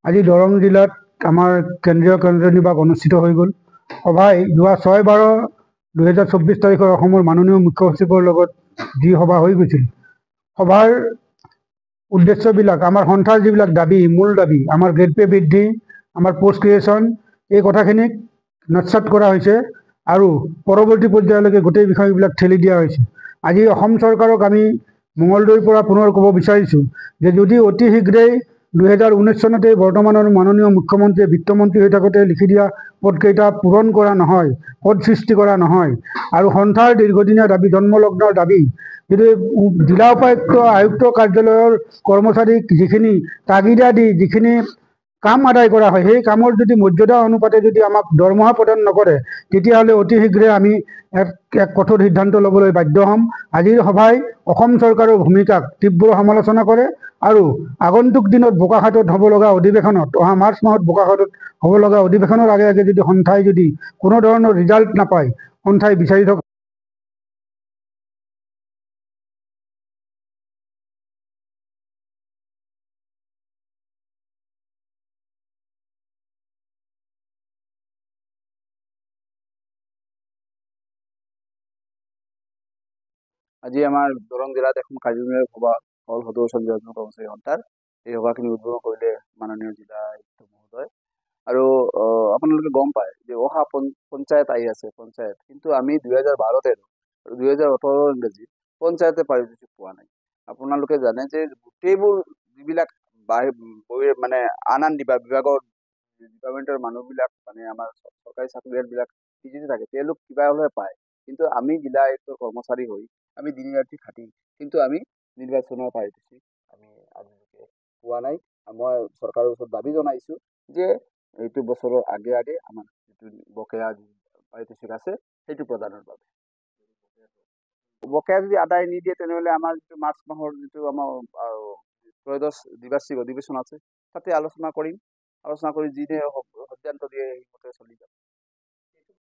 আজি দৰং জিলাত আমাৰ কেন্দ্ৰীয় কাৰ্যনিৰ্বাহক অনুষ্ঠিত হৈ গ'ল। সভাই যোৱা 6/12/2024 তাৰিখৰ অসমৰ মাননীয় মুখ্য সচিবৰ লগত যি সভা হৈ গৈছিল, সভাৰ উদ্দেশ্যবিলাক আমাৰ সন্থাৰ যিবিলাক দাবী, মূল দাবী, আমাৰ গ্ৰেড পে বৃদ্ধি, আমাৰ পোষ্ট ক্ৰিয়েশ্যন, এই কথাখিনিক নস্যাৎ কৰা হৈছে আৰু পৰৱৰ্তী পৰ্যায়লৈকে গোটেই বিষয়বিলাক ঠেলি দিয়া হৈছে। আজি অসম চৰকাৰক আমি মঙলদৈৰ পৰা পুনৰ ক'ব বিচাৰিছোঁ যে যদি অতি শীঘ্ৰেই 2019 চনতে বৰ্তমানৰ মাননীয় মুখ্যমন্ত্ৰীয়ে বিত্তমন্ত্ৰী হৈ থাকোঁতে লিখি দিয়া পদকেইটা পূৰণ কৰা নহয়, পদ সৃষ্টি কৰা নহয় আৰু সন্থাৰ দীৰ্ঘদিনীয়া দাবী, জন্মলগ্নৰ দাবী, যদি জিলা উপায়ুক্ত আয়ুক্ত কাৰ্যালয়ৰ কৰ্মচাৰীক যিখিনি তাগিদা দি যিখিনি কাম আদায় কৰা হয়, সেই কামৰ যদি মৰ্যাদা অনুপাতে যদি আমাক দৰমহা প্ৰদান নকৰে, তেতিয়াহ'লে অতি শীঘ্ৰে আমি এক কঠোৰ সিদ্ধান্ত ল'বলৈ বাধ্য হ'ম। আজিৰ সভাই অসম চৰকাৰৰ ভূমিকাক তীব্ৰ সমালোচনা কৰে আৰু আগন্তুক দিনত বোকাখাতত হ'ব লগা অধিৱেশনত, অহা মাৰ্চ মাহত বোকাখাতত হ'ব লগা অধিৱেশনৰ আগে আগে যদি সন্থাই যদি কোনো ধৰণৰ ৰিজাল্ট নাপায়, সন্থাই বিচাৰি থকা আজি আমাৰ দৰং জিলাত এখন কাৰ্যনিৰ্বাহী সভা হ'ল সদৌ অঞ্চল নিৰ্বাচন কৰ্মচাৰী সন্থাৰ। এই সভাখিনি উদ্বোধন কৰিলে মাননীয় জিলা আয়ুক্ত মহোদয়। আৰু আপোনালোকে গম পায় যে অহা পঞ্চায়ত আহি আছে, পঞ্চায়ত, কিন্তু আমি 2012 আৰু 2018 ইংৰাজী পঞ্চায়তে পাৰিতোষিক পোৱা নাই। আপোনালোকে জানে যে গোটেইবোৰ যিবিলাক মানে আন বিভাগৰ ডিপাৰ্টমেণ্টৰ মানুহবিলাক, মানে আমাৰ চৰকাৰী চাকৰিয়ালবিলাক পিছতে থাকে, তেওঁলোক কিবা হ'লে পায়, কিন্তু আমি জিলা আয়ুক্তৰ কৰ্মচাৰী হৈ আমি দিন ৰাতি খাটি কিন্তু আমি নিৰ্বাচনৰ পাৰিতোষিক আমি আজিলৈকে পোৱা নাই। মই চৰকাৰৰ ওচৰত দাবী জনাইছোঁ যে এইটো বছৰৰ আগে আগে আমাৰ যিটো বকেয়া পাৰিতোষিক আছে সেইটো প্ৰদানৰ বাবে। বকেয়া যদি আদায় নিদিয়ে তেনেহ'লে আমাৰ যিটো মাৰ্চ মাহৰ যিটো আমাৰ ত্ৰয়োদশ দ্বিবাৰ্ষিক অধিৱেশন আছে, তাতে আলোচনা কৰিম। আলোচনা কৰি যি সিদ্ধান্ত দিয়ে সেইমতে চলি যাব।